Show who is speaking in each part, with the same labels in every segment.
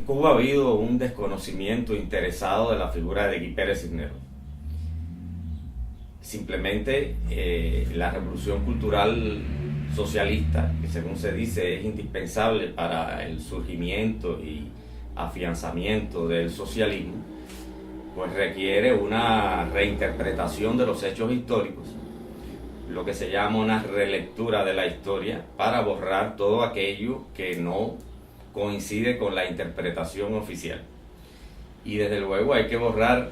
Speaker 1: Cuba ha habido un desconocimiento interesado de la figura de Guy Pérez Cisneros. Simplemente la revolución cultural socialista, que según se dice es indispensable para el surgimiento y afianzamiento del socialismo, pues requiere una reinterpretación de los hechos históricos, lo que se llama una relectura de la historia para borrar todo aquello que no coincide con la interpretación oficial. Y desde luego hay que borrar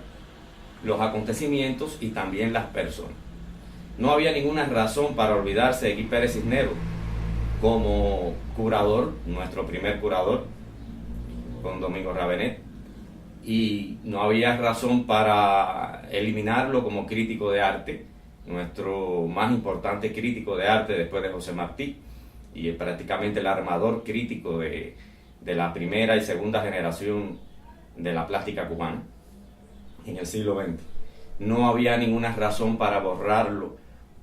Speaker 1: los acontecimientos y también las personas. No había ninguna razón para olvidarse de Guy Pérez Cisneros como curador, nuestro primer curador, con Domingo Ravenet, y no había razón para eliminarlo como crítico de arte, nuestro más importante crítico de arte después de José Martí, y prácticamente el armador crítico de la primera y segunda generación de la plástica cubana en el siglo XX. No había ninguna razón para borrarlo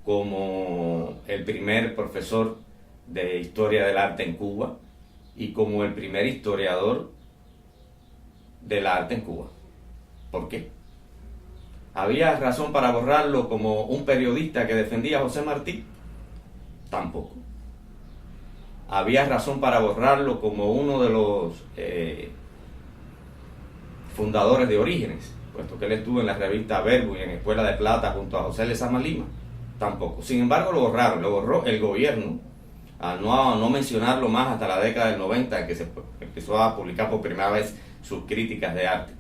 Speaker 1: como el primer profesor de historia del arte en Cuba y como el primer historiador del arte en Cuba. ¿Por qué? ¿Había razón para borrarlo como un periodista que defendía a José Martí? Tampoco. ¿Había razón para borrarlo como uno de los fundadores de Orígenes, puesto que él estuvo en la revista Verbo y en Escuela de Plata junto a José Lezama Lima? Tampoco. Sin embargo, lo borraron, lo borró el gobierno, al no mencionarlo más hasta la década del 90, en que se empezó a publicar por primera vez sus críticas de arte.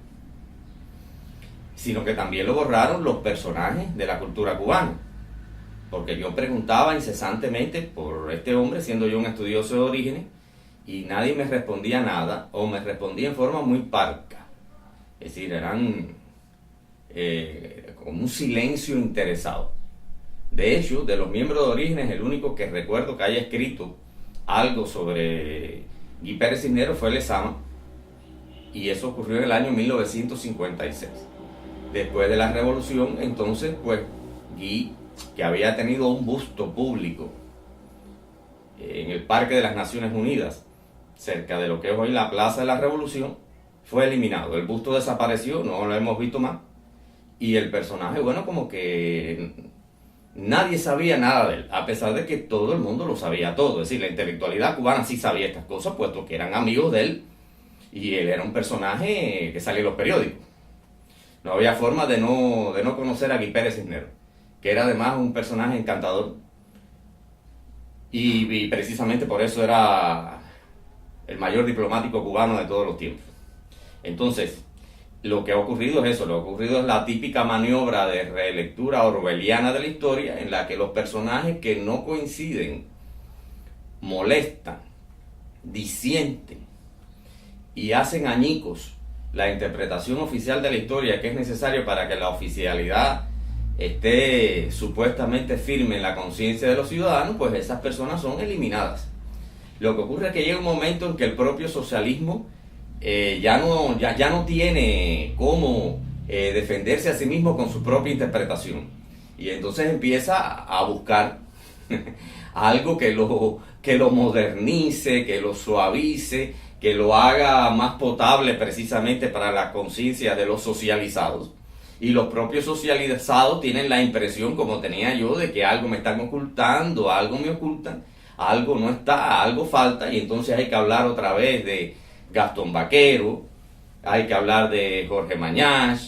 Speaker 1: Sino que también lo borraron los personajes de la cultura cubana, porque yo preguntaba incesantemente por este hombre, siendo yo un estudioso de Orígenes, y nadie me respondía nada, o me respondía en forma muy parca. Es decir, eran como un silencio interesado. De hecho, de los miembros de Orígenes, el único que recuerdo que haya escrito algo sobre Guy Pérez Cisneros fue Lezama, y eso ocurrió en el año 1956. Después de la revolución, entonces, pues, Guy, que había tenido un busto público en el Parque de las Naciones Unidas, cerca de lo que es hoy la Plaza de la Revolución, fue eliminado. El busto desapareció, no lo hemos visto más, y el personaje, bueno, como que nadie sabía nada de él, a pesar de que todo el mundo lo sabía todo. Es decir, la intelectualidad cubana sí sabía estas cosas, puesto que eran amigos de él, y él era un personaje que salía en los periódicos. No había forma de no conocer a Guy Pérez Cisneros, que era además un personaje encantador, y precisamente por eso era el mayor diplomático cubano de todos los tiempos. Entonces, lo que ha ocurrido es eso, lo que ha ocurrido es la típica maniobra de relectura orwelliana de la historia, en la que los personajes que no coinciden molestan, disienten y hacen añicos la interpretación oficial de la historia que es necesaria para que la oficialidad esté supuestamente firme en la conciencia de los ciudadanos, pues esas personas son eliminadas. Lo que ocurre es que llega un momento en que el propio socialismo ya no tiene cómo defenderse a sí mismo con su propia interpretación, y entonces empieza a buscar algo que lo modernice, que lo suavice, que lo haga más potable precisamente para la conciencia de los socializados. Y los propios socializados tienen la impresión, como tenía yo, de que algo me están ocultando, algo me ocultan, algo no está, algo falta, y entonces hay que hablar otra vez de Gastón Vaquero, hay que hablar de Jorge Mañach,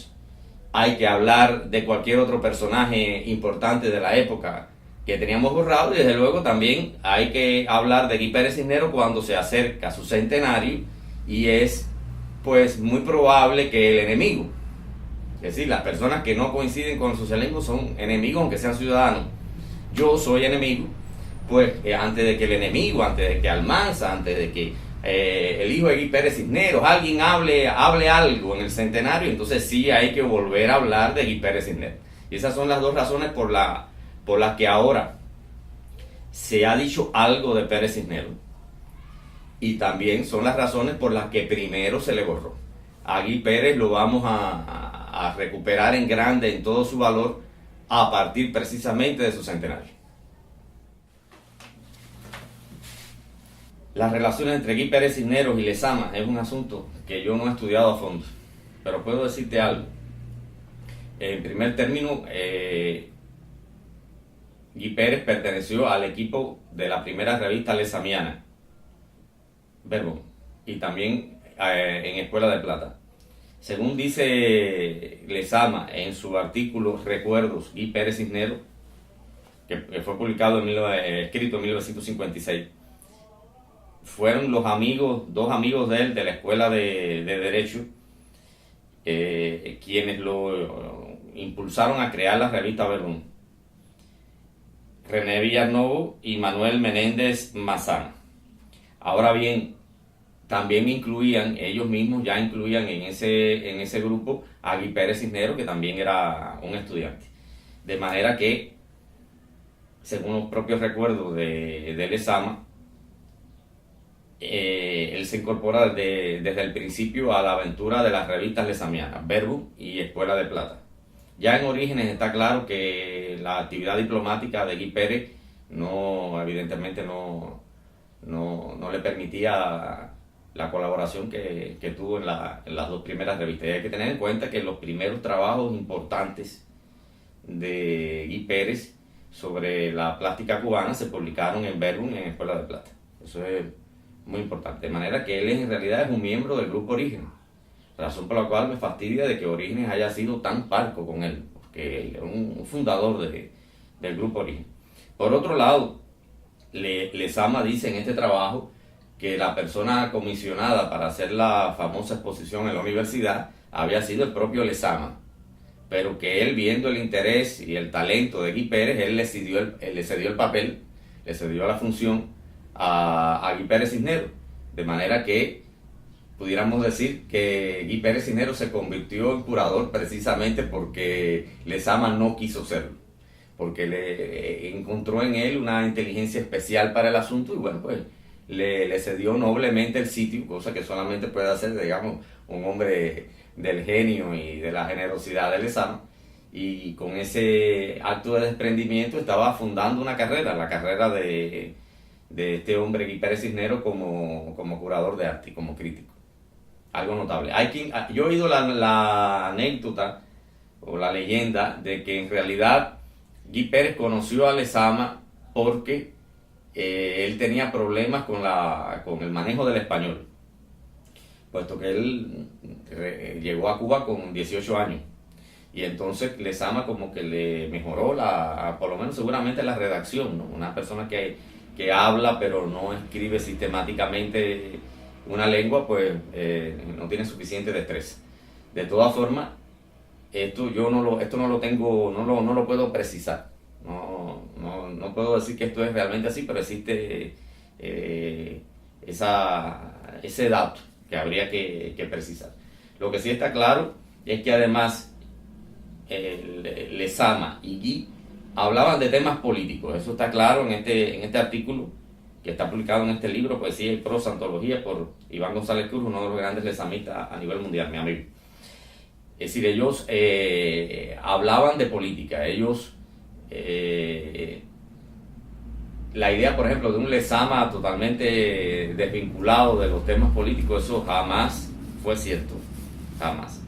Speaker 1: hay que hablar de cualquier otro personaje importante de la época que teníamos borrado, y desde luego también hay que hablar de Guy Pérez Cisneros cuando se acerca su centenario, y es pues muy probable que el enemigo, es decir, las personas que no coinciden con el socialismo son enemigos aunque sean ciudadanos. Yo soy enemigo, pues antes de que el enemigo, antes de que Almanza, antes de que el hijo de Guy Pérez Cisneros, alguien hable algo en el centenario, entonces sí hay que volver a hablar de Guy Pérez Cisneros. Y esas son las dos razones por las que ahora se ha dicho algo de Pérez Cisneros, y también son las razones por las que primero se le borró. A Guy Pérez lo vamos a recuperar en grande, en todo su valor, a partir precisamente de su centenario. Las relaciones entre Guy Pérez Cisneros y Lezama es un asunto que yo no he estudiado a fondo, pero puedo decirte algo. En primer término, Guy Pérez perteneció al equipo de la primera revista lezamiana, Verbo, y también en Escuela de Plata. Según dice Lezama en su artículo Recuerdos Guy Pérez Cisneros, que fue publicado escrito en 1956, fueron dos amigos de él de la Escuela de Derecho, quienes lo impulsaron a crear la revista Verbum. René Villarnovo y Manuel Menéndez Mazán. Ahora bien, también ellos mismos ya incluían en ese grupo a Guy Pérez Cisneros, que también era un estudiante. De manera que, según los propios recuerdos de Lezama, él se incorpora desde el principio a la aventura de las revistas lezamianas, Verbum y Escuela de Plata. Ya en Orígenes está claro que la actividad diplomática de Guy Pérez evidentemente no le permitía la colaboración que tuvo en las dos primeras revistas. Y hay que tener en cuenta que los primeros trabajos importantes de Guy Pérez sobre la plástica cubana se publicaron en Verbum y en Escuela de Plata. Eso es muy importante. De manera que él en realidad es un miembro del grupo Orígenes. Razón por la cual me fastidia de que Orígenes haya sido tan parco con él, porque él es un fundador del grupo Orígenes. Por otro lado, Lezama dice en este trabajo que la persona comisionada para hacer la famosa exposición en la universidad había sido el propio Lezama, pero que él, viendo el interés y el talento de Guy Pérez, él le cedió el papel, le cedió la función a Guy Pérez Cisneros, de manera que pudiéramos decir que Guy Pérez Cisneros se convirtió en curador precisamente porque Lezama no quiso serlo, porque le encontró en él una inteligencia especial para el asunto y bueno, pues le cedió noblemente el sitio, cosa que solamente puede hacer, digamos, un hombre del genio y de la generosidad de Lezama, y con ese acto de desprendimiento estaba fundando una carrera, la carrera de este hombre Guy Pérez Cisneros como curador de arte y como crítico. Algo notable. Yo he oído la anécdota o la leyenda de que en realidad Guy Pérez conoció a Lezama porque él tenía problemas con el manejo del español, puesto que él llegó a Cuba con 18 años. Y entonces Lezama como que le mejoró por lo menos seguramente la redacción, ¿no? Una persona que habla pero no escribe sistemáticamente una lengua, pues no tiene suficiente destreza. De todas formas, esto no lo puedo precisar. No puedo decir que esto es realmente así, pero existe ese dato que habría que precisar. Lo que sí está claro es que además Lezama y Guy hablaban de temas políticos. Eso está claro en este artículo que está publicado en este libro, Poesía y Prosa, Antología, por Iván González Cruz, uno de los grandes lezamistas a nivel mundial, mi amigo. Es decir, ellos hablaban de política. Ellos, la idea, por ejemplo, de un Lezama totalmente desvinculado de los temas políticos, eso jamás fue cierto, jamás.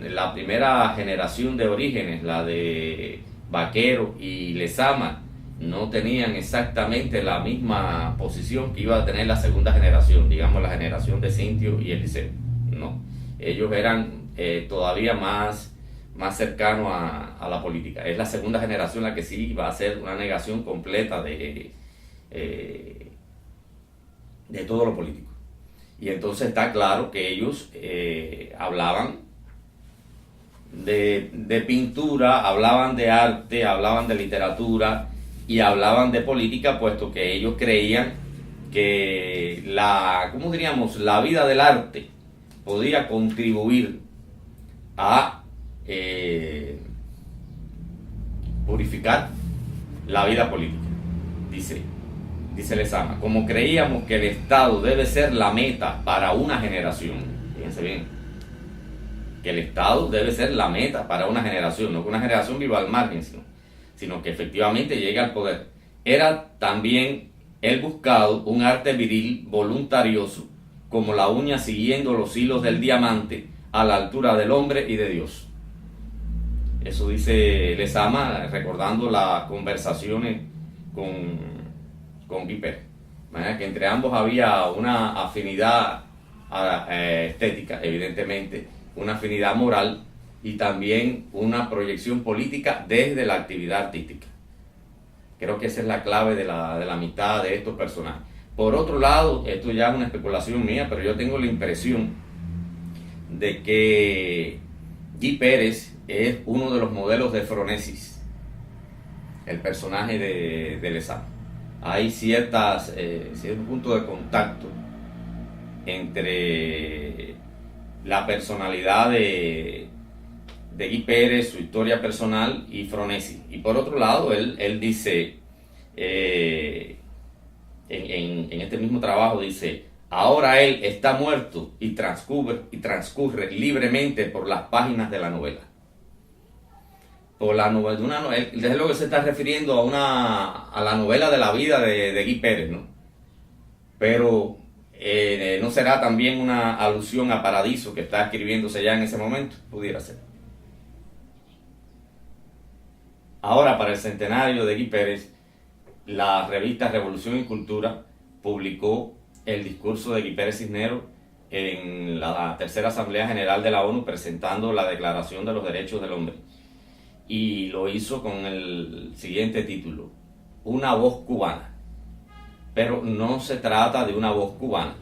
Speaker 1: La primera generación de Orígenes, la de Vaquero y Lezama, no tenían exactamente la misma posición que iba a tener la segunda generación, digamos la generación de Cintio y Eliseo, ¿no? Ellos eran todavía más cercanos a la política. Es la segunda generación la que sí va a hacer una negación completa de todo lo político. Y entonces está claro que ellos hablaban de pintura, hablaban de arte, hablaban de literatura y hablaban de política, puesto que ellos creían que la vida del arte podía contribuir a purificar la vida política. Dice Lezama, como creíamos que el Estado debe ser la meta para una generación, fíjense bien, que el Estado debe ser la meta para una generación, no que una generación viva al margen, sino que efectivamente llegue al poder. Era también el buscado, un arte viril voluntarioso, como la uña siguiendo los hilos del diamante a la altura del hombre y de Dios. Eso dice Lezama, recordando las conversaciones con Guy Pérez. De manera que entre ambos había una afinidad estética, evidentemente, una afinidad moral y también una proyección política desde la actividad artística. Creo que esa es la clave de la amistad de estos personajes. Por otro lado, esto ya es una especulación mía, pero yo tengo la impresión de que Guy Pérez es uno de los modelos de Phronesis, el personaje de Lezama. Hay cierto punto de contacto entre la personalidad de Guy Pérez, su historia personal y Phronesis. Y por otro lado, él dice, en este mismo trabajo dice: ahora él está muerto y transcurre libremente por las páginas de la novela. Por la novela, desde luego se está refiriendo a la novela de la vida de Guy Pérez, ¿no? Pero ¿no será también una alusión a Paradiso que está escribiéndose ya en ese momento? Pudiera ser. Ahora, para el centenario de Guy Pérez, la revista Revolución y Cultura publicó el discurso de Guy Pérez Cisneros en la tercera Asamblea General de la ONU, presentando la Declaración de los Derechos del Hombre. Y lo hizo con el siguiente título: Una voz cubana. Pero no se trata de una voz cubana.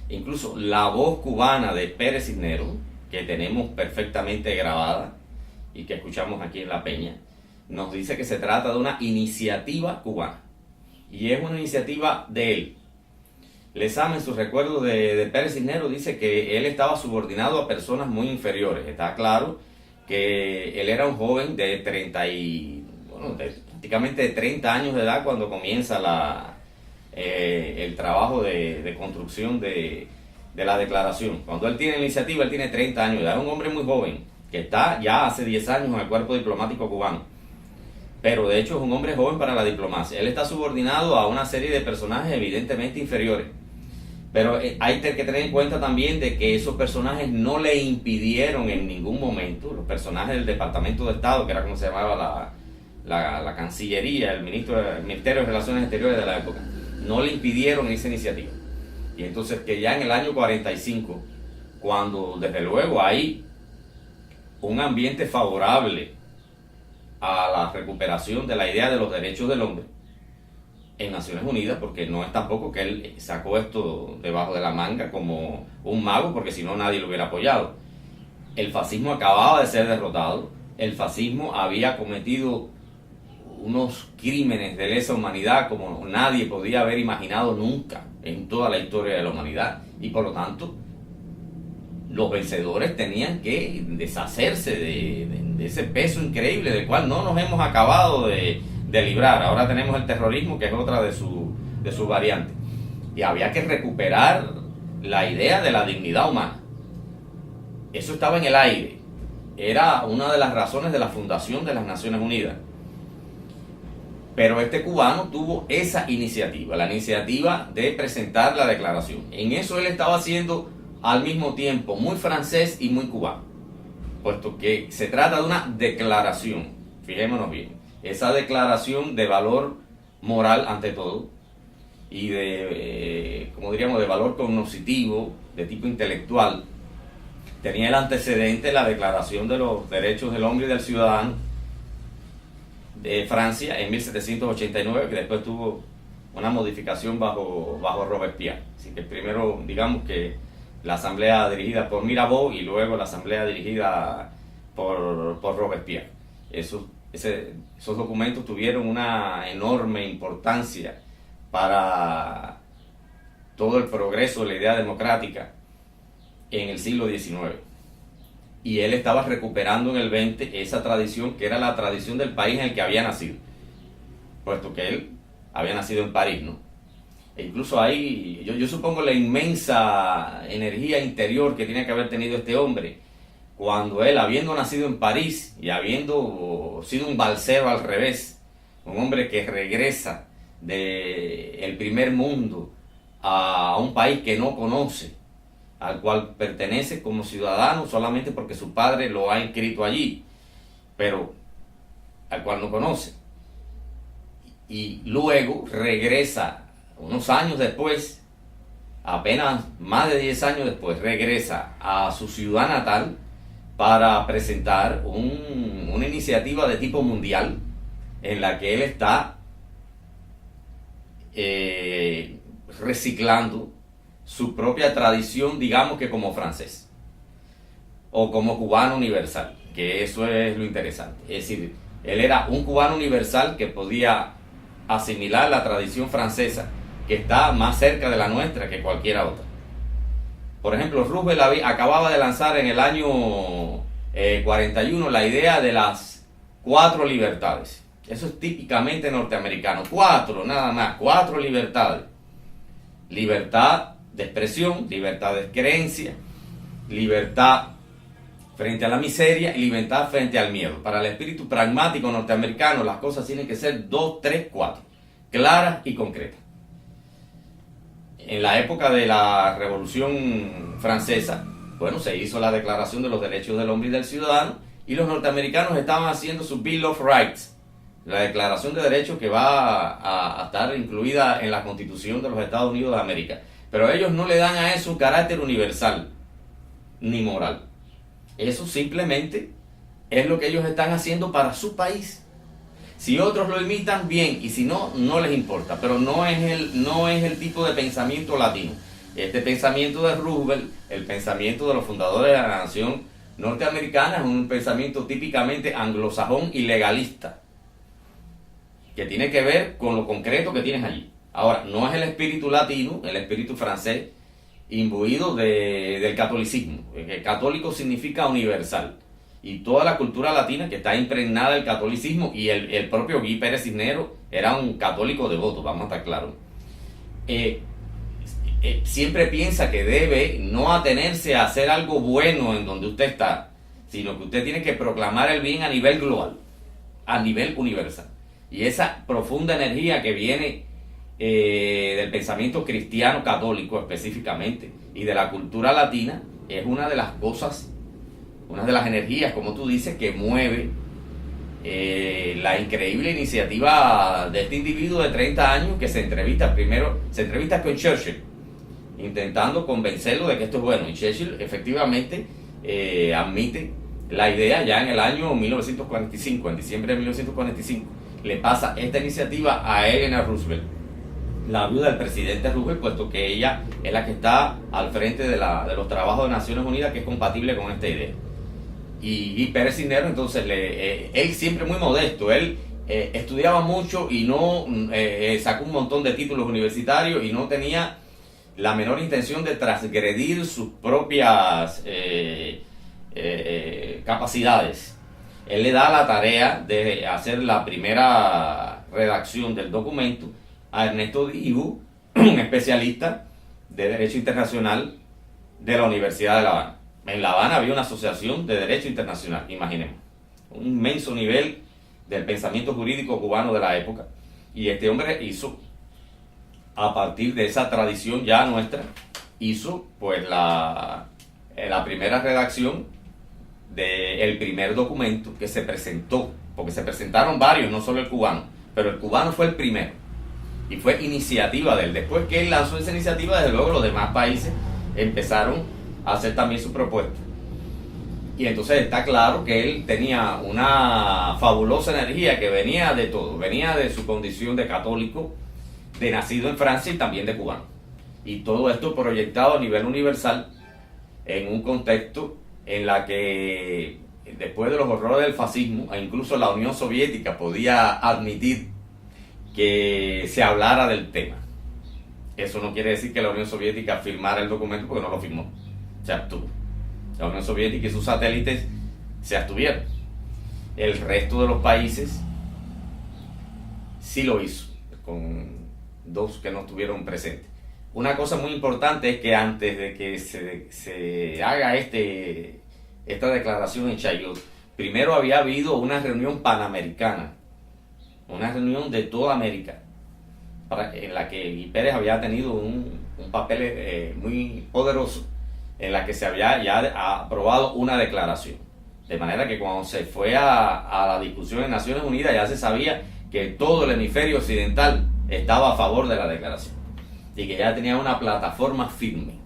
Speaker 1: Incluso la voz cubana de Pérez Cisneros, que tenemos perfectamente grabada y que escuchamos aquí en La Peña, nos dice que se trata de una iniciativa cubana. Y es una iniciativa de él. Lezama, en sus recuerdos de Pérez Cisneros, dice que él estaba subordinado a personas muy inferiores. Está claro que él era un joven de prácticamente de 30 años de edad cuando comienza el trabajo de construcción de la declaración. Cuando él tiene iniciativa, él tiene 30 años de edad. Es un hombre muy joven, que está ya hace 10 años en el cuerpo diplomático cubano. Pero de hecho es un hombre joven para la diplomacia. Él está subordinado a una serie de personajes evidentemente inferiores. Pero hay que tener en cuenta también de que esos personajes no le impidieron en ningún momento, los personajes del Departamento de Estado, que era como se llamaba la Cancillería, el Ministerio de Relaciones Exteriores de la época, no le impidieron esa iniciativa. Y entonces que ya en el año 45, cuando desde luego hay un ambiente favorable a la recuperación de la idea de los derechos del hombre en Naciones Unidas, porque no es tampoco que él sacó esto debajo de la manga como un mago, porque si no nadie lo hubiera apoyado. El fascismo acababa de ser derrotado, el fascismo había cometido unos crímenes de lesa humanidad como nadie podía haber imaginado nunca en toda la historia de la humanidad, y por lo tanto los vencedores tenían que deshacerse de ese peso increíble del cual no nos hemos acabado de librar. Ahora tenemos el terrorismo, que es otra de sus variantes, y había que recuperar la idea de la dignidad humana. Eso estaba en el aire, era una de las razones de la fundación de las Naciones Unidas. Pero este cubano tuvo esa iniciativa, la iniciativa de presentar la declaración. En eso él estaba siendo al mismo tiempo muy francés y muy cubano, puesto que se trata de una declaración. Fijémonos bien, esa declaración de valor moral ante todo y de, como diríamos, de valor cognoscitivo, de tipo intelectual, tenía el antecedente la Declaración de los Derechos del Hombre y del Ciudadano de Francia en 1789, que después tuvo una modificación bajo Robespierre. Así que primero, digamos que la asamblea dirigida por Mirabeau y luego la asamblea dirigida por Robespierre. Esos documentos tuvieron una enorme importancia para todo el progreso de la idea democrática en el siglo XIX. Y él estaba recuperando en el 20 esa tradición que era la tradición del país en el que había nacido, puesto que él había nacido en París, ¿no? E incluso ahí, yo supongo la inmensa energía interior que tiene que haber tenido este hombre, cuando él, habiendo nacido en París y habiendo sido un balsero al revés, un hombre que regresa del primer mundo a un país que no conoce, al cual pertenece como ciudadano solamente porque su padre lo ha inscrito allí, pero al cual no conoce. Y luego regresa unos años después, apenas más de 10 años después, regresa a su ciudad natal para presentar una iniciativa de tipo mundial en la que él está reciclando su propia tradición, digamos que como francés o como cubano universal, que eso es lo interesante. Es decir, él era un cubano universal que podía asimilar la tradición francesa, que está más cerca de la nuestra que cualquiera otra. Por ejemplo, Roosevelt acababa de lanzar en el año 41 la idea de las 4 libertades. Eso es típicamente norteamericano. 4, nada más, 4 libertades. Libertad de expresión, libertad de creencia, libertad frente a la miseria y libertad frente al miedo. Para el espíritu pragmático norteamericano las cosas tienen que ser 2, 3, 4, claras y concretas. En la época de la Revolución Francesa, bueno, se hizo la Declaración de los Derechos del Hombre y del Ciudadano, y los norteamericanos estaban haciendo su Bill of Rights, la Declaración de Derechos que va a estar incluida en la Constitución de los Estados Unidos de América. Pero ellos no le dan a eso carácter universal ni moral. Eso simplemente es lo que ellos están haciendo para su país. Si otros lo imitan, bien, y si no, no les importa. Pero no es el tipo de pensamiento latino. Este pensamiento de Roosevelt, el pensamiento de los fundadores de la nación norteamericana, es un pensamiento típicamente anglosajón y legalista, que tiene que ver con lo concreto que tienes allí. Ahora, no es el espíritu latino, el espíritu francés, imbuido del catolicismo. El católico significa universal. Y toda la cultura latina que está impregnada del catolicismo, y el propio Guy Pérez Cisneros era un católico devoto, vamos a estar claros. Siempre piensa que debe no atenerse a hacer algo bueno en donde usted está, sino que usted tiene que proclamar el bien a nivel global, a nivel universal. Y esa profunda energía que viene del pensamiento cristiano católico específicamente y de la cultura latina es una de las cosas, una de las energías, como tú dices, que mueve la increíble iniciativa de este individuo de 30 años que se entrevista con Churchill, intentando convencerlo de que esto es bueno. Y Churchill efectivamente admite la idea ya en el año 1945, en diciembre de 1945. Le pasa esta iniciativa a Eleanor Roosevelt, la viuda del presidente Roosevelt, puesto que ella es la que está al frente de los trabajos de Naciones Unidas, que es compatible con esta idea. Y Pérez Cisneros, entonces, él siempre muy modesto, él estudiaba mucho y no sacó un montón de títulos universitarios y no tenía la menor intención de transgredir sus propias capacidades. Él le da la tarea de hacer la primera redacción del documento a Ernesto Dibu, un especialista de Derecho Internacional de la Universidad de La Habana. En La Habana había una asociación de Derecho Internacional, imaginemos, un inmenso nivel del pensamiento jurídico cubano de la época. Y este hombre hizo, a partir de esa tradición ya nuestra, hizo pues la primera redacción del primer documento que se presentó, porque se presentaron varios, no solo el cubano, pero el cubano fue el primero y fue iniciativa de él. Después que él lanzó esa iniciativa, desde luego los demás países empezaron a hacer también su propuesta. Y entonces está claro que él tenía una fabulosa energía que venía de todo, venía de su condición de católico, de nacido en Francia y también de cubano. Y todo esto proyectado a nivel universal en un contexto en la que después de los horrores del fascismo, e incluso la Unión Soviética podía admitir que se hablara del tema. Eso no quiere decir que la Unión Soviética firmara el documento, porque no lo firmó, se abstuvo. La Unión Soviética y sus satélites se abstuvieron. El resto de los países sí lo hizo, con 2 que no estuvieron presentes. Una cosa muy importante es que antes de que se haga esta declaración en Chaillot, primero había habido una reunión panamericana, una reunión de toda América, en la que Guy Pérez había tenido un papel muy poderoso, en la que se había ya aprobado una declaración. De manera que cuando se fue a la discusión en Naciones Unidas ya se sabía que todo el hemisferio occidental estaba a favor de la declaración y que ya tenía una plataforma firme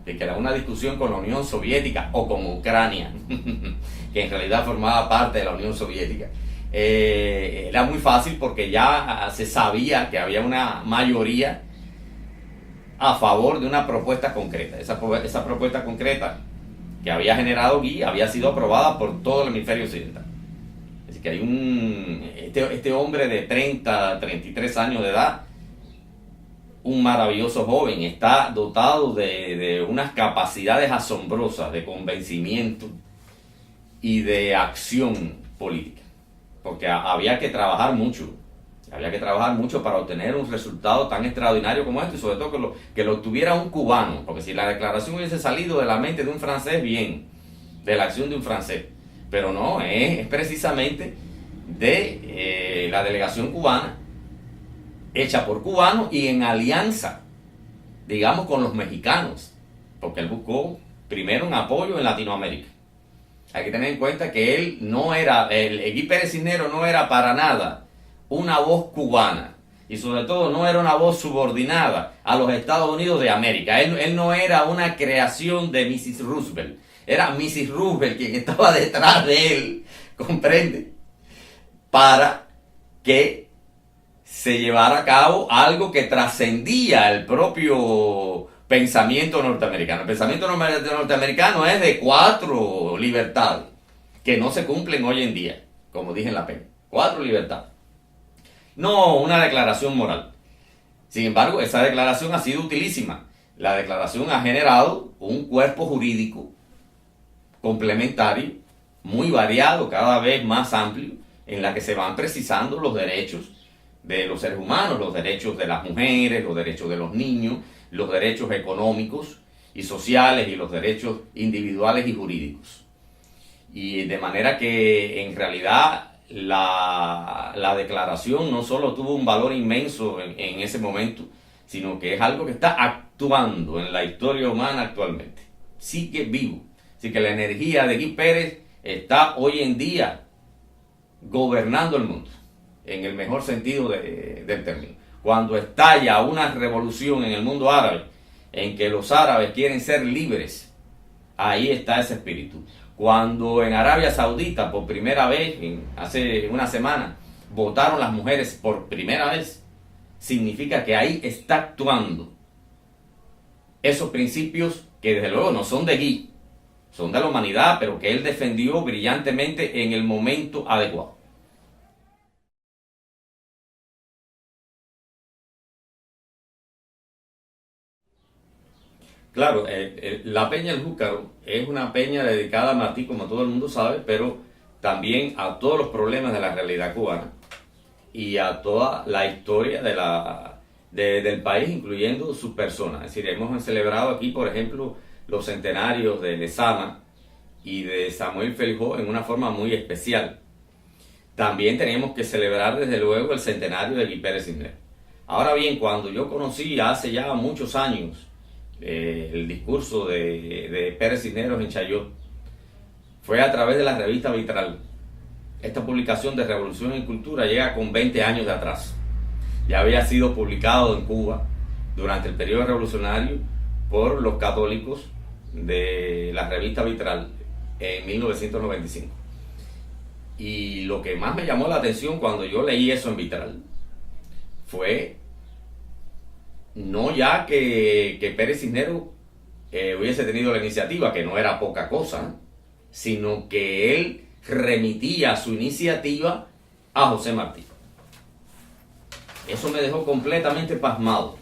Speaker 1: de que era una discusión con la Unión Soviética o con Ucrania, que en realidad formaba parte de la Unión Soviética. Era muy fácil porque ya se sabía que había una mayoría a favor de una propuesta concreta. Esa propuesta concreta que había generado Guy había sido aprobada por todo el hemisferio occidental. Así que hay este hombre de 33 años de edad, un maravilloso joven, está dotado de unas capacidades asombrosas de convencimiento y de acción política, porque había que trabajar mucho para obtener un resultado tan extraordinario como este, y sobre todo que lo obtuviera un cubano, porque si la declaración hubiese salido de la mente de un francés, bien, de la acción de un francés, pero no, es precisamente de la delegación cubana, hecha por cubanos y en alianza, digamos, con los mexicanos, porque él buscó primero un apoyo en Latinoamérica. Hay que tener en cuenta que él no era, Guy Pérez Cisneros no era para nada una voz cubana, y sobre todo no era una voz subordinada a los Estados Unidos de América. Él no era una creación de Mrs. Roosevelt, era Mrs. Roosevelt quien estaba detrás de él, ¿comprende? Para que se llevara a cabo algo que trascendía el propio pensamiento norteamericano. El pensamiento norteamericano es de 4 libertades que no se cumplen hoy en día, como dije en la pena. 4 libertades. No una declaración moral. Sin embargo, esa declaración ha sido utilísima. La declaración ha generado un cuerpo jurídico complementario, muy variado, cada vez más amplio, en la que se van precisando los derechos de los seres humanos, los derechos de las mujeres, los derechos de los niños, los derechos económicos y sociales y los derechos individuales y jurídicos. Y de manera que en realidad la declaración no solo tuvo un valor inmenso en ese momento, sino que es algo que está actuando en la historia humana actualmente. Sigue vivo. Así que la energía de Guy Pérez está hoy en día gobernando el mundo, en el mejor sentido del término. Cuando estalla una revolución en el mundo árabe, en que los árabes quieren ser libres, ahí está ese espíritu. Cuando en Arabia Saudita, por primera vez, hace una semana, votaron las mujeres por primera vez, significa que ahí está actuando esos principios que desde luego no son de Guy, son de la humanidad, pero que él defendió brillantemente en el momento adecuado. Claro, la Peña El Júcaro es una peña dedicada a Martí, como todo el mundo sabe, pero también a todos los problemas de la realidad cubana y a toda la historia del país, incluyendo sus personas. Es decir, hemos celebrado aquí, por ejemplo, los centenarios de Lezama y de Samuel Feijó en una forma muy especial. También tenemos que celebrar, desde luego, el centenario de Guy Pérez Cisneros. Ahora bien, cuando yo conocí hace ya muchos años el discurso de Pérez Cisneros en Chayot, fue a través de la revista Vitral. Esta publicación de Revolución y Cultura llega con 20 años de atraso. Ya había sido publicado en Cuba durante el periodo revolucionario por los católicos de la revista Vitral en 1995. Y lo que más me llamó la atención cuando yo leí eso en Vitral fue no ya que Pérez Cisneros hubiese tenido la iniciativa, que no era poca cosa, sino que él remitía su iniciativa a José Martí. Eso me dejó completamente pasmado,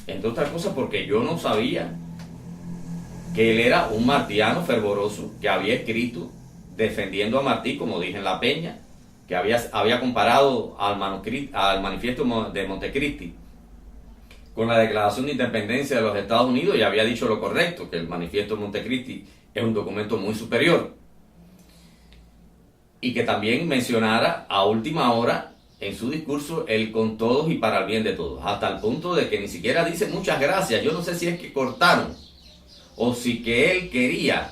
Speaker 1: entre otras cosas porque yo no sabía que él era un martiano fervoroso, que había escrito defendiendo a Martí, como dije en La Peña, que había comparado al manifiesto de Montecristi con la Declaración de Independencia de los Estados Unidos y había dicho lo correcto, que el manifiesto de Montecristi es un documento muy superior. Y que también mencionara a última hora en su discurso el con todos y para el bien de todos, hasta el punto de que ni siquiera dice muchas gracias. Yo no sé si es que cortaron o si que él quería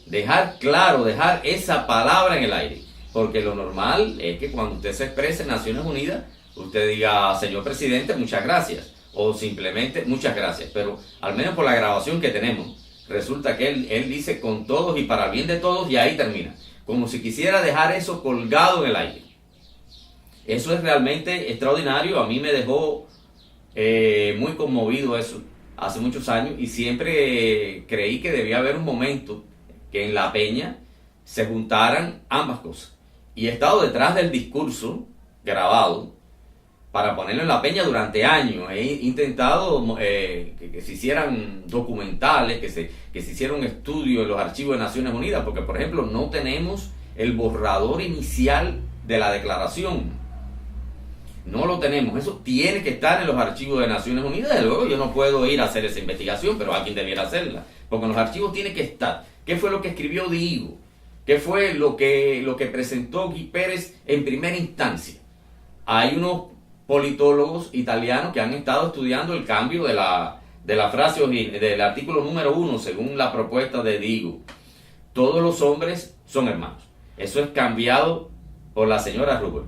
Speaker 1: dejar claro, dejar esa palabra en el aire, porque lo normal es que cuando usted se exprese en Naciones Unidas, usted diga, señor presidente, muchas gracias, o simplemente muchas gracias, pero al menos por la grabación que tenemos, resulta que él dice con todos y para el bien de todos, y ahí termina, como si quisiera dejar eso colgado en el aire. Eso es realmente extraordinario. A mí me dejó muy conmovido eso hace muchos años, y siempre creí que debía haber un momento que en la peña se juntaran ambas cosas. Y he estado detrás del discurso grabado para ponerlo en la peña durante años. He intentado que se hicieran documentales, que se hiciera un estudio en los archivos de Naciones Unidas, porque por ejemplo no tenemos el borrador inicial de la declaración. No lo tenemos. Eso tiene que estar en los archivos de Naciones Unidas. Desde luego yo no puedo ir a hacer esa investigación, pero alguien debiera hacerla, porque en los archivos tiene que estar. ¿Qué fue lo que escribió Diego? ¿Qué fue lo que presentó Guy Pérez en primera instancia? Hay unos politólogos italianos que han estado estudiando el cambio de la frase del artículo número 1, según la propuesta de Diego. Todos los hombres son hermanos. Eso es cambiado por la señora Rubel.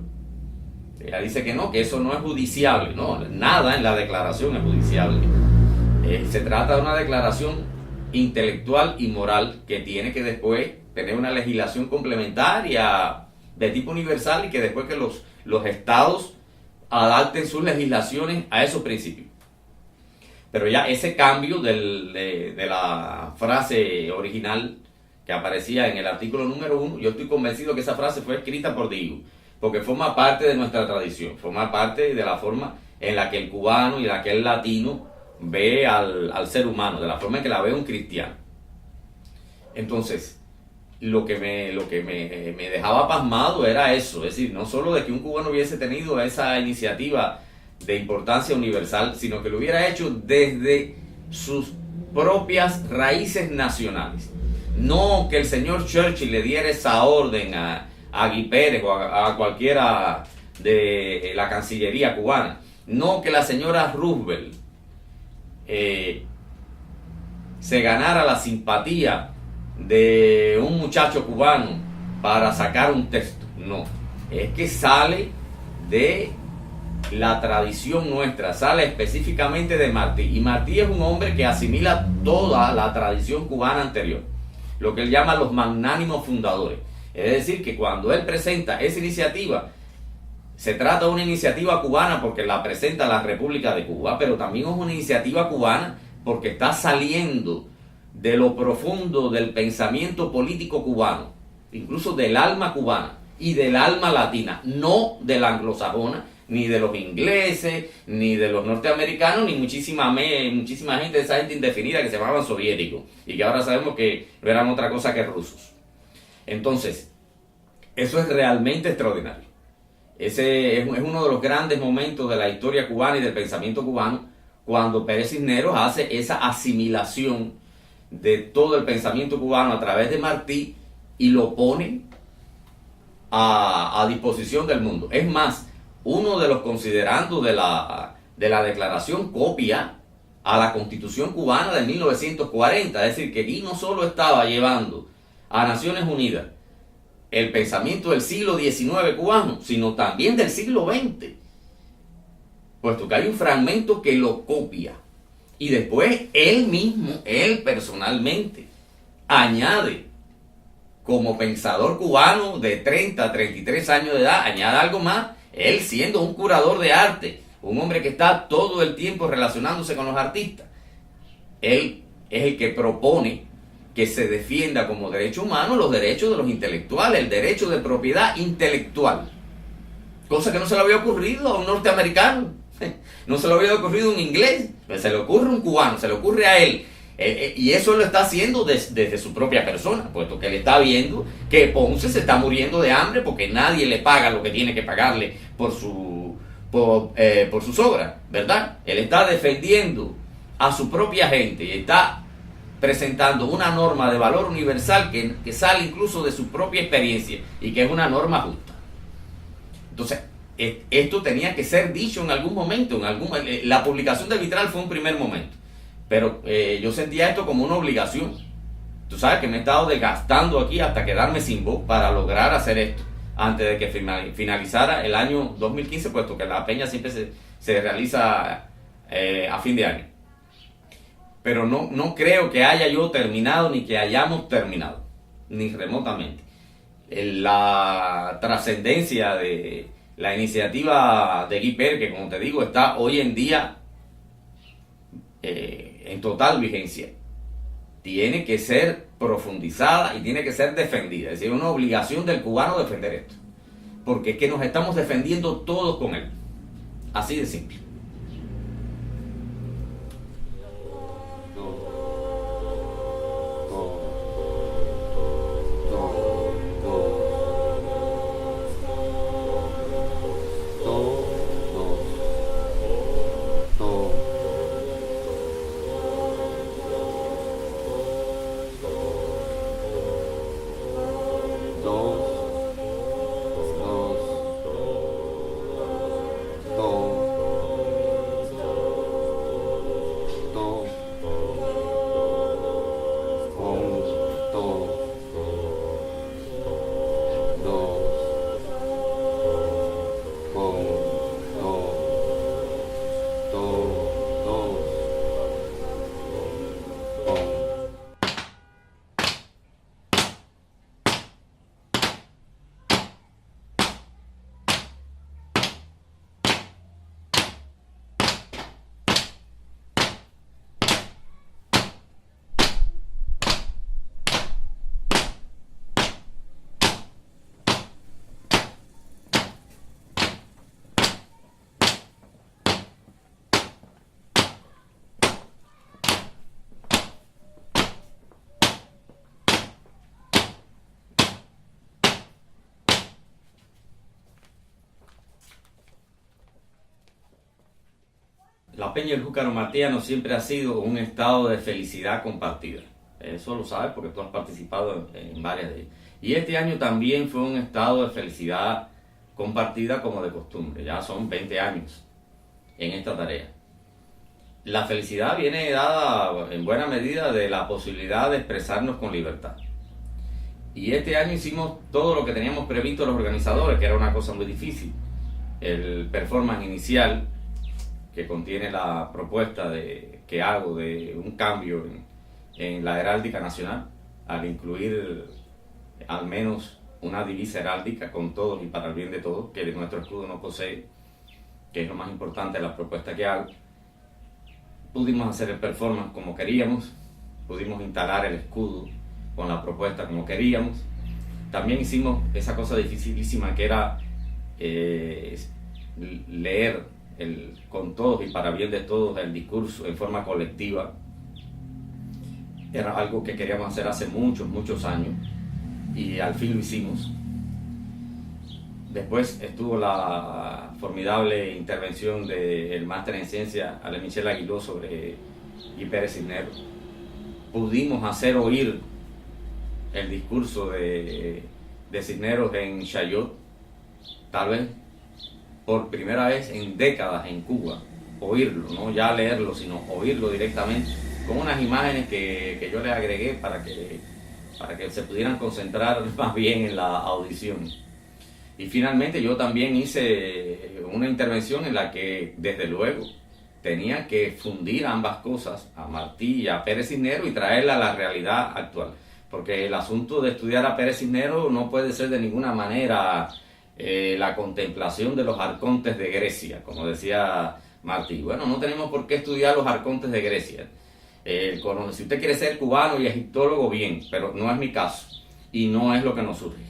Speaker 1: Ella dice que no, que eso no es judiciable. No, nada en la declaración es judiciable. Se trata de una declaración intelectual y moral que tiene que después tener una legislación complementaria de tipo universal, y que después que los estados adapten sus legislaciones a esos principios. Pero ya ese cambio de la frase original que aparecía en el artículo número 1, yo estoy convencido que esa frase fue escrita por Diego, porque forma parte de nuestra tradición, forma parte de la forma en la que el cubano y la que el latino ve al ser humano, de la forma en que la ve un cristiano. Entonces, lo que me dejaba pasmado era eso, es decir, no solo de que un cubano hubiese tenido esa iniciativa de importancia universal, sino que lo hubiera hecho desde sus propias raíces nacionales. No que el señor Churchill le diera esa orden a Guy Pérez o a cualquiera de la Cancillería cubana. No que la señora Roosevelt se ganara la simpatía de un muchacho cubano para sacar un texto. No, es que sale de la tradición nuestra, sale específicamente de Martí. Y Martí es un hombre que asimila toda la tradición cubana anterior, lo que él llama los magnánimos fundadores. Es decir, que cuando él presenta esa iniciativa, se trata de una iniciativa cubana porque la presenta la República de Cuba, pero también es una iniciativa cubana porque está saliendo de lo profundo del pensamiento político cubano, incluso del alma cubana y del alma latina, no de la anglosajona, ni de los ingleses, ni de los norteamericanos, ni muchísima gente, esa gente indefinida que se llamaban soviéticos y que ahora sabemos que no eran otra cosa que rusos. Entonces, eso es realmente extraordinario. Ese es uno de los grandes momentos de la historia cubana y del pensamiento cubano, cuando Pérez Cisneros hace esa asimilación de todo el pensamiento cubano a través de Martí y lo pone a disposición del mundo. Es más, uno de los considerandos de la declaración copia a la Constitución cubana de 1940, es decir, que Guy no solo estaba llevando a Naciones Unidas el pensamiento del siglo XIX cubano, sino también del siglo XX, puesto que hay un fragmento que lo copia y después él mismo, él personalmente, añade, como pensador cubano de 30 a 33 años de edad, añade algo más, él siendo un curador de arte, un hombre que está todo el tiempo relacionándose con los artistas. Él es el que propone que se defienda como derecho humano los derechos de los intelectuales, el derecho de propiedad intelectual. Cosa que no se le había ocurrido a un norteamericano, no se le había ocurrido a un inglés, se le ocurre a un cubano, se le ocurre a él. Y eso lo está haciendo desde su propia persona, puesto que él está viendo que Ponce se está muriendo de hambre porque nadie le paga lo que tiene que pagarle por sus obras, ¿verdad? Él está defendiendo a su propia gente y está presentando una norma de valor universal que sale incluso de su propia experiencia y que es una norma justa. Entonces, Esto tenía que ser dicho en algún momento, la publicación de Vitral fue un primer momento, pero yo sentía esto como una obligación. Tú sabes que me he estado desgastando aquí hasta quedarme sin voz para lograr hacer esto antes de que finalizara el año 2015, puesto que la peña siempre se realiza a fin de año. Pero no creo que haya yo terminado ni que hayamos terminado, ni remotamente. La trascendencia de la iniciativa de Guy Pérez, que como te digo está hoy en día en total vigencia, tiene que ser profundizada y tiene que ser defendida. Es decir, una obligación del cubano defender esto, porque es que nos estamos defendiendo todos con él, así de simple. La Peña del Júcaro Martillano siempre ha sido un estado de felicidad compartida. Eso lo sabes porque tú has participado en varias de ellas. Y este año también fue un estado de felicidad compartida como de costumbre. Ya son 20 años en esta tarea. La felicidad viene dada en buena medida de la posibilidad de expresarnos con libertad. Y este año hicimos todo lo que teníamos previsto los organizadores, que era una cosa muy difícil. El performance inicial, que contiene la propuesta que hago de un cambio en la heráldica nacional, al incluir al menos una divisa heráldica con todos y para el bien de todos, que nuestro escudo no posee, que es lo más importante de la propuesta que hago. Pudimos hacer el performance como queríamos, pudimos instalar el escudo con la propuesta como queríamos. También hicimos esa cosa dificilísima que era leer con todos y para bien de todos el discurso en forma colectiva. Era algo que queríamos hacer hace muchos años y al fin lo hicimos. Después estuvo la formidable intervención del máster en ciencia Alain Michel Aguiló sobre Guy Pérez Cisneros. Pudimos hacer oír el discurso de Cisneros en Chayot, tal vez por primera vez en décadas en Cuba, oírlo, no ya leerlo, sino oírlo directamente, con unas imágenes que yo les agregué para que se pudieran concentrar más bien en la audición. Y finalmente yo también hice una intervención en la que, desde luego, tenía que fundir ambas cosas, a Martí y a Pérez Cisneros, y traerla a la realidad actual. Porque el asunto de estudiar a Pérez Cisneros no puede ser de ninguna manera la contemplación de los arcontes de Grecia, como decía Martí. Bueno, no tenemos por qué estudiar los arcontes de Grecia. Si usted quiere ser cubano y egiptólogo, bien, pero no es mi caso y no es lo que nos surge.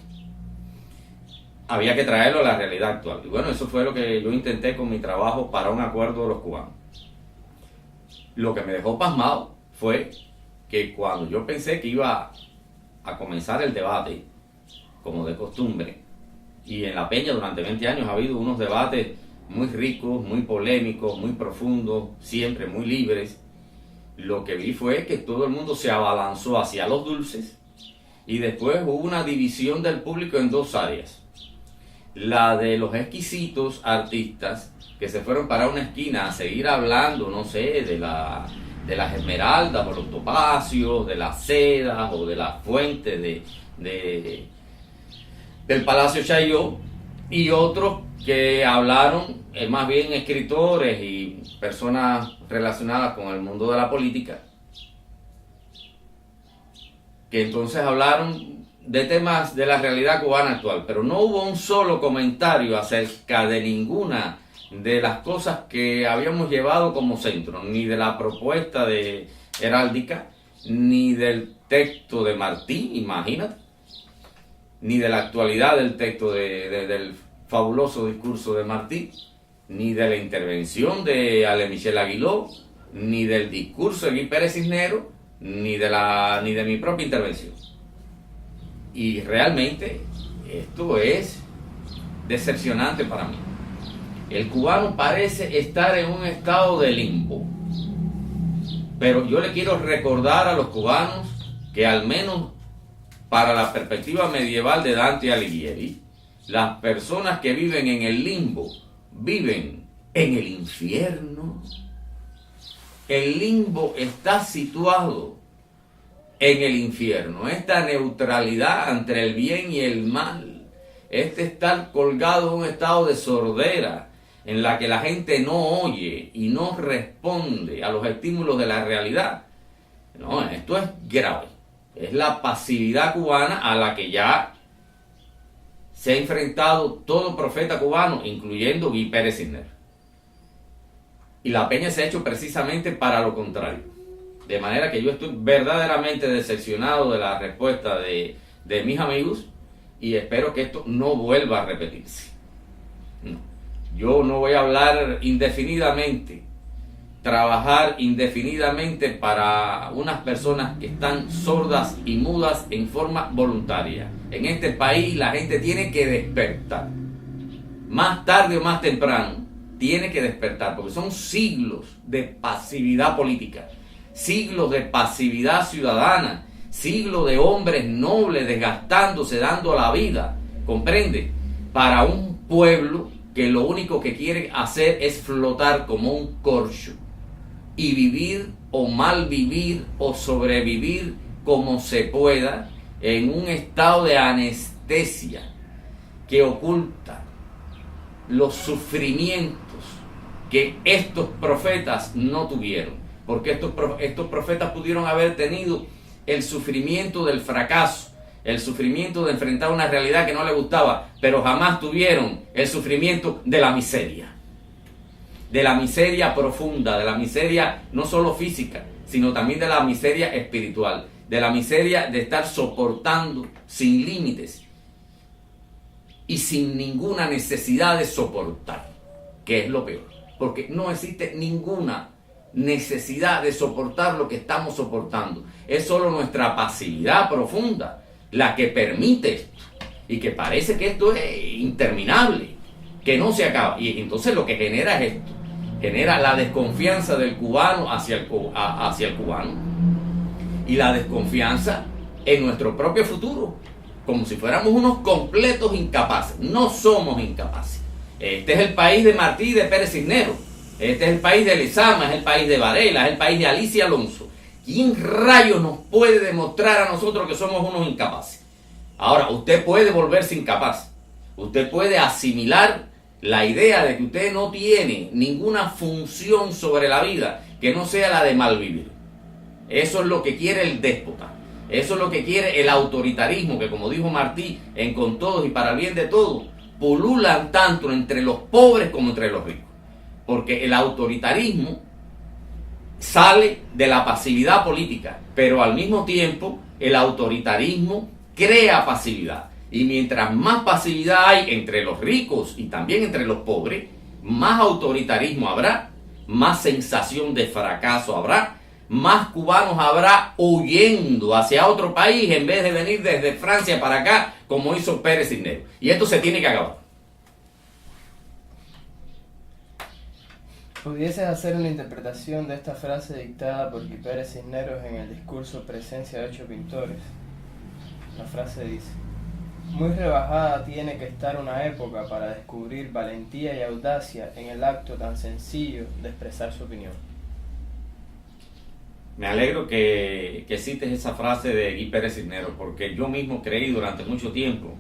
Speaker 1: Había que traerlo a la realidad actual. Y bueno, eso fue lo que yo intenté con mi trabajo para un acuerdo de los cubanos. Lo que me dejó pasmado fue que cuando yo pensé que iba a comenzar el debate, como de costumbre, y en la Peña durante 20 años ha habido unos debates muy ricos, muy polémicos, muy profundos, siempre muy libres, lo que vi fue que todo el mundo se abalanzó hacia los dulces y después hubo una división del público en dos áreas. la de los exquisitos artistas que se fueron para una esquina a seguir hablando, no sé, de las esmeraldas o los topacios, de las sedas o de las fuentes del Palacio Chayó, y otros que hablaron, más bien escritores y personas relacionadas con el mundo de la política, que entonces hablaron de temas de la realidad cubana actual, pero no hubo un solo comentario acerca de ninguna de las cosas que habíamos llevado como centro, ni de la propuesta de heráldica, ni del texto de Martí, imagínate, ni de la actualidad del texto del fabuloso discurso de Martí, ni de la intervención de Ale Michel Aguiló, ni del discurso de Guy Pérez Cisneros, ni de mi propia intervención. Y realmente esto es decepcionante para mí. El cubano parece estar en un estado de limbo. Pero yo le quiero recordar a los cubanos que al menos para la perspectiva medieval de Dante Alighieri, las personas que viven en el limbo viven en el infierno. El limbo está situado en el infierno. Esta neutralidad entre el bien y el mal, este estar colgado en un estado de sordera, en la que la gente no oye y no responde a los estímulos de la realidad. No, esto es grave. Es la pasividad cubana a la que ya se ha enfrentado todo profeta cubano, incluyendo Guy Pérez Cisneros. Y la peña se ha hecho precisamente para lo contrario. De manera que yo estoy verdaderamente decepcionado de la respuesta de mis amigos y espero que esto no vuelva a repetirse. No. Yo no voy a hablar indefinidamente, trabajar indefinidamente para unas personas que están sordas y mudas en forma voluntaria. En este país la gente tiene que despertar. Más tarde o más temprano tiene que despertar, porque son siglos de pasividad política, siglos de pasividad ciudadana, siglos de hombres nobles desgastándose, dando la vida, ¿comprende? Para un pueblo que lo único que quiere hacer es flotar como un corcho y vivir o mal vivir o sobrevivir como se pueda en un estado de anestesia que oculta los sufrimientos que estos profetas no tuvieron, porque estos profetas pudieron haber tenido el sufrimiento del fracaso, el sufrimiento de enfrentar una realidad que no le gustaba, pero jamás tuvieron el sufrimiento de la miseria profunda, de la miseria no solo física, sino también de la miseria espiritual, de la miseria de estar soportando sin límites y sin ninguna necesidad de soportar, que es lo peor, porque no existe ninguna necesidad de soportar lo que estamos soportando, es solo nuestra pasividad profunda la que permite esto, y que parece que esto es interminable, que no se acaba, y entonces lo que genera es esto, genera la desconfianza del cubano hacia el cubano, y la desconfianza en nuestro propio futuro, como si fuéramos unos completos incapaces. No somos incapaces. Este es el país de Martí y de Pérez Cisneros, este es el país de Lezama, es el país de Varela, es el país de Alicia Alonso. ¿Quién rayos nos puede demostrar a nosotros que somos unos incapaces? Ahora, usted puede volverse incapaz. Usted puede asimilar la idea de que usted no tiene ninguna función sobre la vida que no sea la de malvivir. Eso es lo que quiere el déspota. Eso es lo que quiere el autoritarismo, que como dijo Martí, en Con Todos y para el bien de todos, pululan tanto entre los pobres como entre los ricos. Porque el autoritarismo sale de la pasividad política, pero al mismo tiempo el autoritarismo crea pasividad. Y mientras más pasividad hay entre los ricos y también entre los pobres, más autoritarismo habrá, más sensación de fracaso habrá, más cubanos habrá huyendo hacia otro país en vez de venir desde Francia para acá, como hizo Pérez Cisneros. Y esto se tiene que acabar.
Speaker 2: ¿Pudieses hacer una interpretación de esta frase dictada por Guy Pérez Cisneros en el discurso Presencia de 8 pintores? La frase dice: Muy rebajada tiene que estar una época para descubrir valentía y audacia en el acto tan sencillo de expresar su opinión.
Speaker 1: Me alegro que cites esa frase de Guy Pérez Cisneros, porque yo mismo creí durante mucho tiempo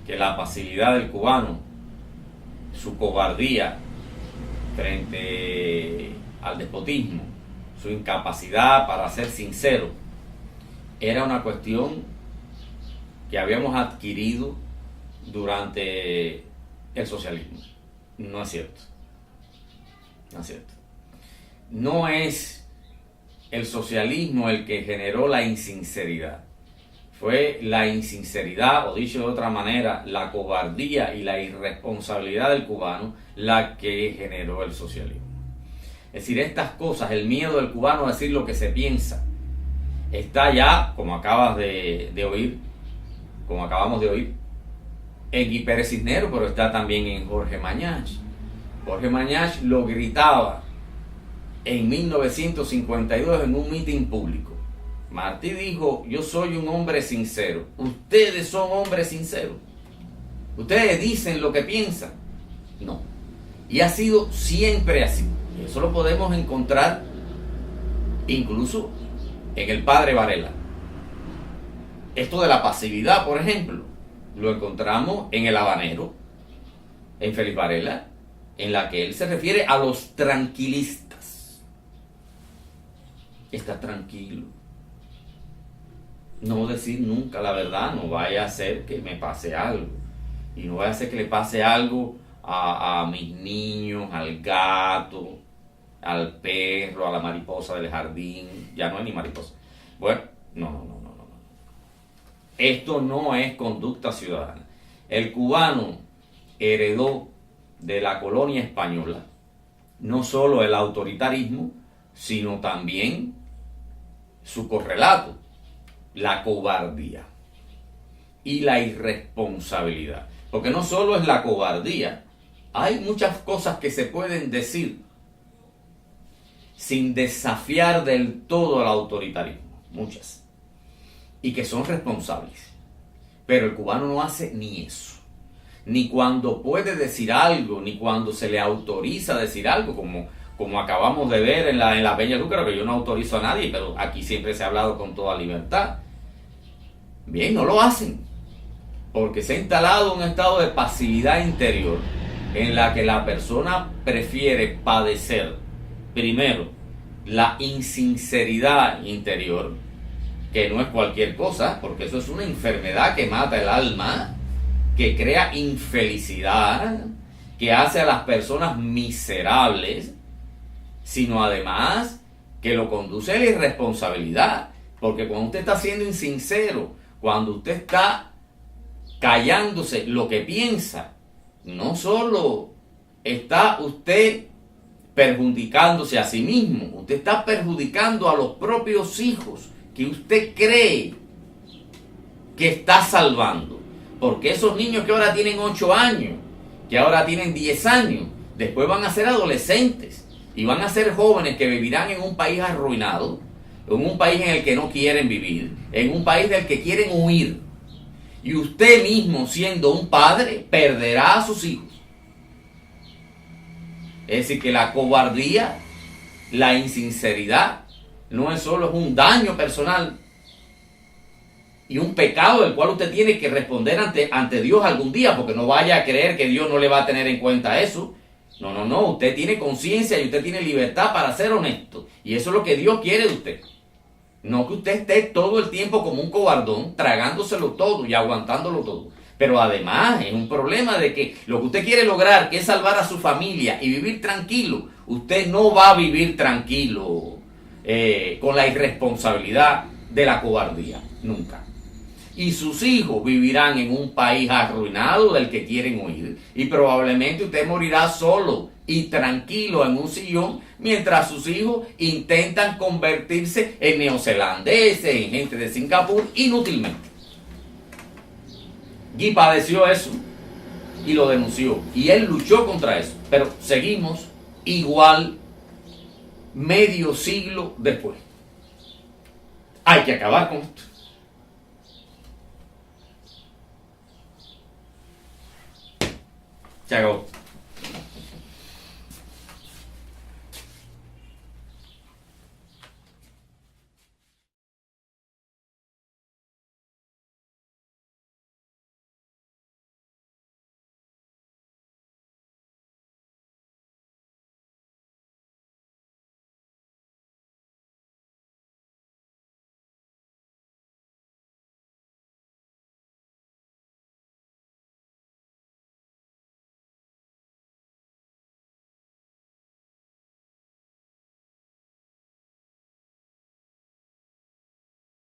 Speaker 1: que la pasividad del cubano, su cobardía frente al despotismo, su incapacidad para ser sincero, era una cuestión que habíamos adquirido durante el socialismo. No es cierto. No es cierto. No es el socialismo el que generó la insinceridad. Fue la insinceridad, o dicho de otra manera, la cobardía y la irresponsabilidad del cubano la que generó el socialismo. Es decir, estas cosas, el miedo del cubano a decir lo que se piensa, está ya, como acabamos de oír, en Guy Pérez Cisneros, pero está también en Jorge Mañach. Jorge Mañach lo gritaba en 1952 en un mitin público. Martí dijo: yo soy un hombre sincero. Ustedes son hombres sinceros. Ustedes dicen lo que piensan. No. Y ha sido siempre así. Y eso lo podemos encontrar incluso en el padre Varela. Esto de la pasividad, por ejemplo, lo encontramos en El Habanero, en Félix Varela, en la que él se refiere a los tranquilistas. Está tranquilo. No decir nunca la verdad, no vaya a ser que me pase algo. Y no vaya a ser que le pase algo a mis niños, al gato, al perro, a la mariposa del jardín. Ya no es ni mariposa. Bueno, no. Esto no es conducta ciudadana. El cubano heredó de la colonia española no solo el autoritarismo, sino también su correlato, la cobardía y la irresponsabilidad. Porque no solo es la cobardía, hay muchas cosas que se pueden decir sin desafiar del todo al autoritarismo, muchas, y que son responsables. Pero el cubano no hace ni eso. Ni cuando puede decir algo, ni cuando se le autoriza decir algo, como acabamos de ver en la Peña Lúcara, que yo no autorizo a nadie, pero aquí siempre se ha hablado con toda libertad. Bien, no lo hacen, porque se ha instalado un estado de pasividad interior en la que la persona prefiere padecer, primero, la insinceridad interior, que no es cualquier cosa, porque eso es una enfermedad que mata el alma, que crea infelicidad, que hace a las personas miserables, sino además que lo conduce a la irresponsabilidad. Porque cuando usted está siendo insincero, cuando usted está callándose lo que piensa, no solo está usted perjudicándose a sí mismo, usted está perjudicando a los propios hijos que usted cree que está salvando. Porque esos niños que ahora tienen 8 años, que ahora tienen 10 años, después van a ser adolescentes y van a ser jóvenes que vivirán en un país arruinado, en un país en el que no quieren vivir, en un país del que quieren huir. Y usted mismo, siendo un padre, perderá a sus hijos. Es decir, que la cobardía, la insinceridad, no es solo un daño personal y un pecado del cual usted tiene que responder ante Dios algún día, porque no vaya a creer que Dios no le va a tener en cuenta eso. No, usted tiene conciencia y usted tiene libertad para ser honesto, y eso es lo que Dios quiere de usted. No que usted esté todo el tiempo como un cobardón, tragándoselo todo y aguantándolo todo. Pero además es un problema de que lo que usted quiere lograr, que es salvar a su familia y vivir tranquilo, usted no va a vivir tranquilo con la irresponsabilidad de la cobardía, nunca. Y sus hijos vivirán en un país arruinado del que quieren huir. Y probablemente usted morirá solo y tranquilo en un sillón mientras sus hijos intentan convertirse en neozelandeses, en gente de Singapur, inútilmente. Guy padeció eso y lo denunció. Y él luchó contra eso. Pero seguimos igual medio siglo después. Hay que acabar con esto. Se acabó.